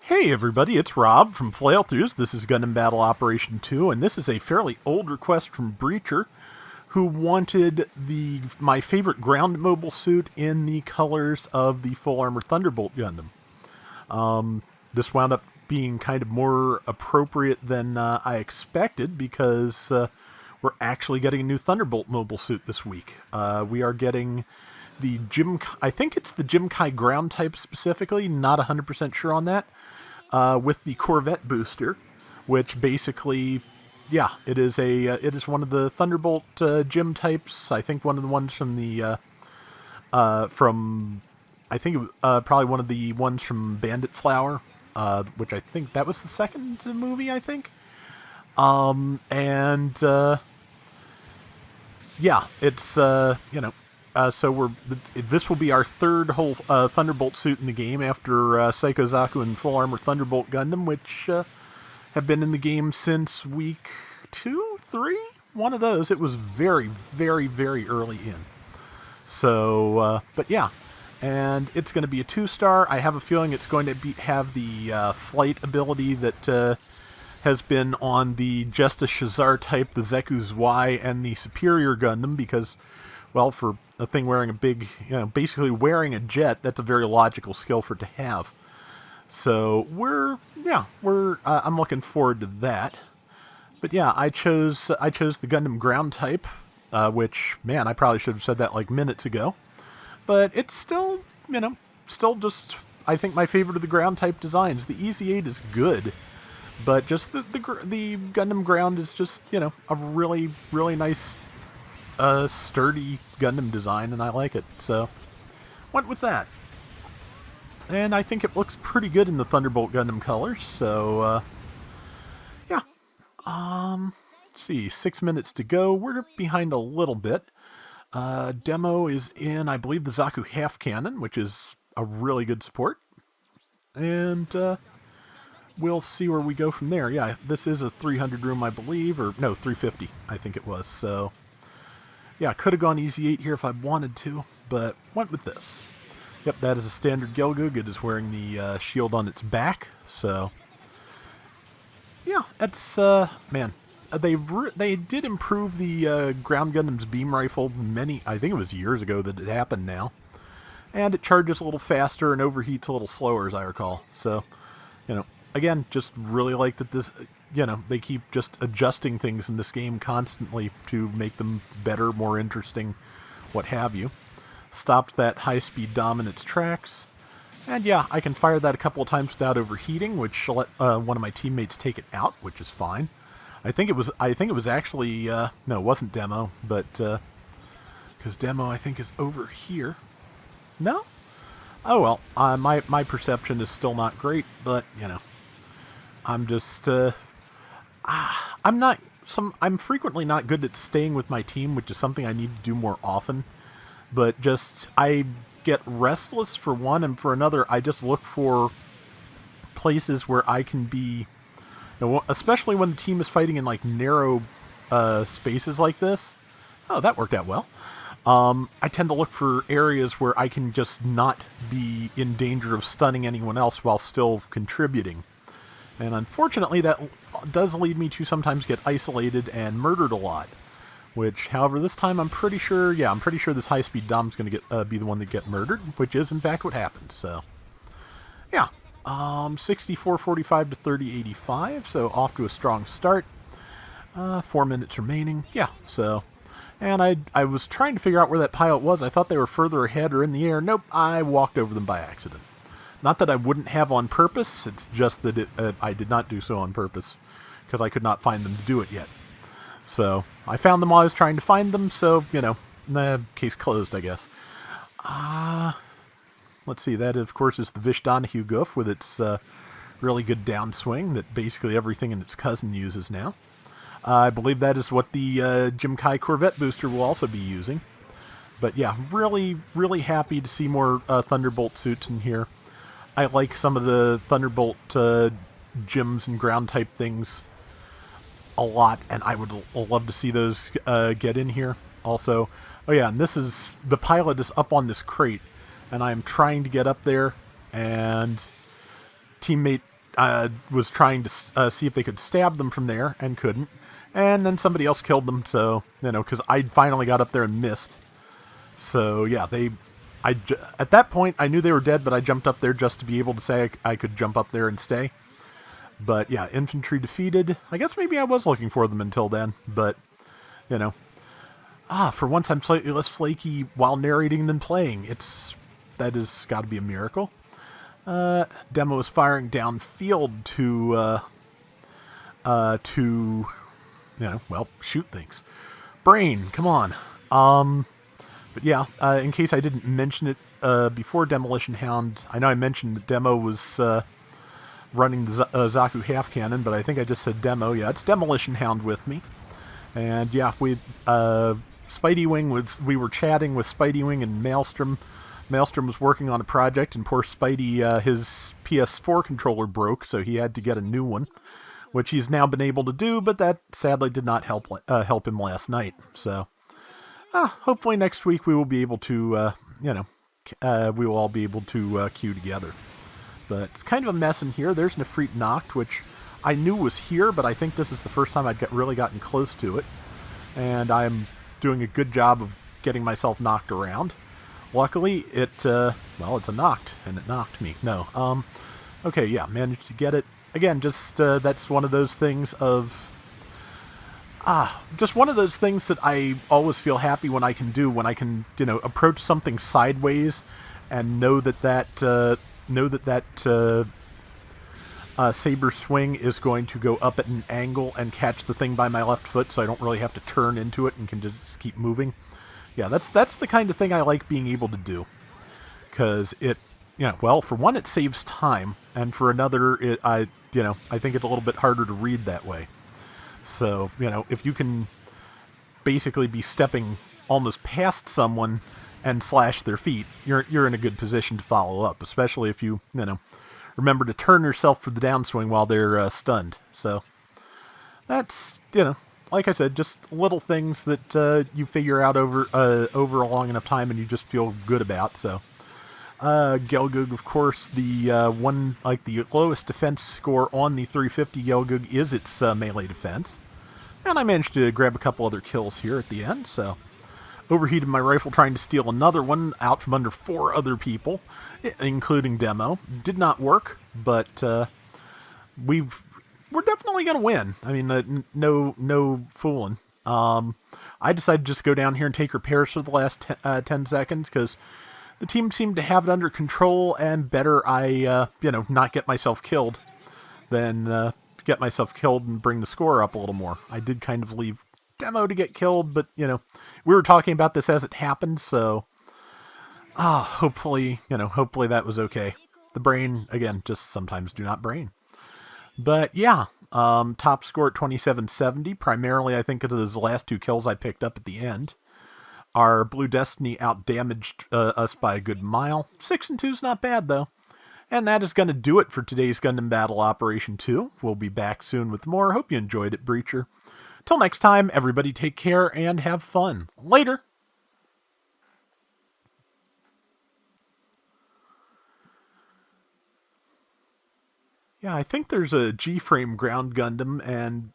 Hey everybody, it's Rob from Flailthroughs. This is Gundam Battle Operation 2, and this is a fairly old request from Breacher, who wanted my favorite ground mobile suit in the colors of the Full Armor Thunderbolt Gundam. This wound up being kind of more appropriate than I expected because we're actually getting a new Thunderbolt mobile suit this week. We are getting the I think it's the Jimkai ground type specifically, not 100% sure on that. With the Corvette booster, which basically, yeah, it is one of the Thunderbolt gym types. I think one of the ones from the I think it was, probably one of the ones from Bandit Flower, which I think that was the second movie. I think, yeah, it's so this will be our third whole Thunderbolt suit in the game after Psycho Zaku and Full Armor Thunderbolt Gundam, which have been in the game since week 2, 3, one of those. It was very, very, very early in. So, but yeah, and it's going to be a 2-star. I have a feeling it's going to have the flight ability that has been on the Justice Shazar type, the Zeku's Y, and the Superior Gundam, because, well, for a thing wearing a big, basically wearing a jet, that's a very logical skill for it to have. So I'm looking forward to that. But yeah, I chose the Gundam ground type, which, man, I probably should have said that like minutes ago. But it's still, still just, I think, my favorite of the ground type designs. The EZ-8 is good, but just the Gundam ground is just, a really, really nice, sturdy Gundam design, and I like it, so went with that. And I think it looks pretty good in the Thunderbolt Gundam colors, so yeah. Let's see, 6 minutes to go. We're behind a little bit. Demo is in, I believe, the Zaku half cannon, which is a really good support, and we'll see where we go from there. Yeah, this is a 300 room, I believe, or no, 350, I think it was, so yeah, could have gone EZ-8 here if I wanted to, but went with this. Yep, that is a standard Gelgoog. It is wearing the shield on its back, so yeah, that's, man, they did improve the Ground Gundam's beam rifle I think it was years ago that it happened now, and it charges a little faster and overheats a little slower, as I recall, so, again, just really like that this, they keep just adjusting things in this game constantly to make them better, more interesting, what have you. Stopped that high-speed dominance tracks. And yeah, I can fire that a couple of times without overheating, which let one of my teammates take it out, which is fine. I think it was actually, no, it wasn't Demo, but, because Demo, I think, is over here. No? Oh well, my perception is still not great, but, I'm just, I'm frequently not good at staying with my team, which is something I need to do more often. But just, I get restless for one, and for another, I just look for places where I can be, especially when the team is fighting in like narrow spaces like this. Oh, that worked out well. I tend to look for areas where I can just not be in danger of stunning anyone else while still contributing. And unfortunately, that does lead me to sometimes get isolated and murdered a lot. Which, however, this time I'm pretty sure this high-speed Dom's going to be the one that get murdered, which is in fact what happened. So, yeah, 64.45 to 30.85. So off to a strong start. 4 minutes remaining. Yeah. So, and I was trying to figure out where that pilot was. I thought they were further ahead or in the air. Nope, I walked over them by accident. Not that I wouldn't have on purpose, it's just that I did not do so on purpose, because I could not find them to do it yet. So, I found them while I was trying to find them, so, case closed, I guess. Let's see, that, of course, is the Vish Donahue Goof with its really good downswing that basically everything in its cousin uses now. I believe that is what the Jimkai Corvette booster will also be using. But yeah, really, really happy to see more Thunderbolt suits in here. I like some of the Thunderbolt gyms and ground type things a lot, and I would love to see those get in here also. Oh yeah, and the pilot is up on this crate, and I'm trying to get up there, and teammate was trying to see if they could stab them from there and couldn't. And then somebody else killed them, so, because I finally got up there and missed. So, yeah, at that point, I knew they were dead, but I jumped up there just to be able to say I could jump up there and stay. But, yeah, infantry defeated. I guess maybe I was looking for them until then, but, for once I'm slightly less flaky while narrating than playing. That has got to be a miracle. Demo is firing downfield to shoot things. Brain, come on. But yeah, in case I didn't mention it before Demolition Hound, I know I mentioned the Demo was running the Zaku half cannon, but I think I just said Demo. Yeah, it's Demolition Hound with me. And yeah, Spidey Wing we were chatting with Spidey Wing and Maelstrom. Maelstrom was working on a project, and poor Spidey, his PS4 controller broke, so he had to get a new one, which he's now been able to do, but that sadly did not help him last night. So, hopefully next week we will be able to, we will all be able to queue together. But it's kind of a mess in here. There's Nefrit Noct, which I knew was here, but I think this is the first time I'd really gotten close to it. And I'm doing a good job of getting myself knocked around. Luckily, it's a knocked, and it knocked me. No. Okay, yeah, managed to get it. Again, just, that's one of those things just one of those things that I always feel happy when I can do, when I can, approach something sideways and know that saber swing is going to go up at an angle and catch the thing by my left foot, so I don't really have to turn into it and can just keep moving. Yeah, that's the kind of thing I like being able to do, because for one, it saves time, and for another, I think it's a little bit harder to read that way. So, if you can basically be stepping almost past someone and slash their feet, you're in a good position to follow up, especially if you, remember to turn yourself for the downswing while they're stunned. So, that's, like I said, just little things that you figure out over a long enough time and you just feel good about. So, Gelgug, of course, the lowest defense score on the 350 Gelgug is its melee defense. And I managed to grab a couple other kills here at the end, so overheated my rifle trying to steal another one out from under 4 other people, including Demo. Did not work, but we're definitely going to win. I mean, no fooling. I decided to just go down here and take repairs for the last 10 seconds, because the team seemed to have it under control, and better I, not get myself killed than get myself killed and bring the score up a little more. I did kind of leave Demo to get killed, but, we were talking about this as it happened, so hopefully that was okay. The brain, again, just sometimes do not brain. But yeah, top score at 2770, primarily I think because of those last 2 kills I picked up at the end. Our Blue Destiny outdamaged us by a good mile. 6 and 2 is not bad, though. And that is going to do it for today's Gundam Battle Operation 2. We'll be back soon with more. Hope you enjoyed it, Breacher. Till next time, everybody take care and have fun. Later! Yeah, I think there's a G-frame ground Gundam, and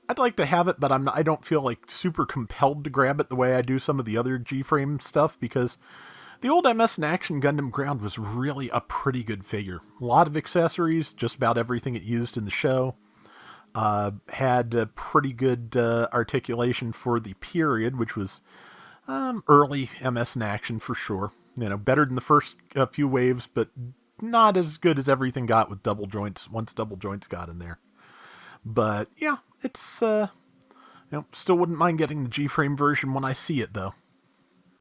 I'd like to have it, but I don't feel like super compelled to grab it the way I do some of the other G-frame stuff, because the old MS in Action Gundam Ground was really a pretty good figure. A lot of accessories, just about everything it used in the show. Had a pretty good articulation for the period, which was early MS in Action for sure. Better than the first few waves, but not as good as everything got with double joints, once double joints got in there. But yeah, it's, still wouldn't mind getting the G-frame version when I see it, though.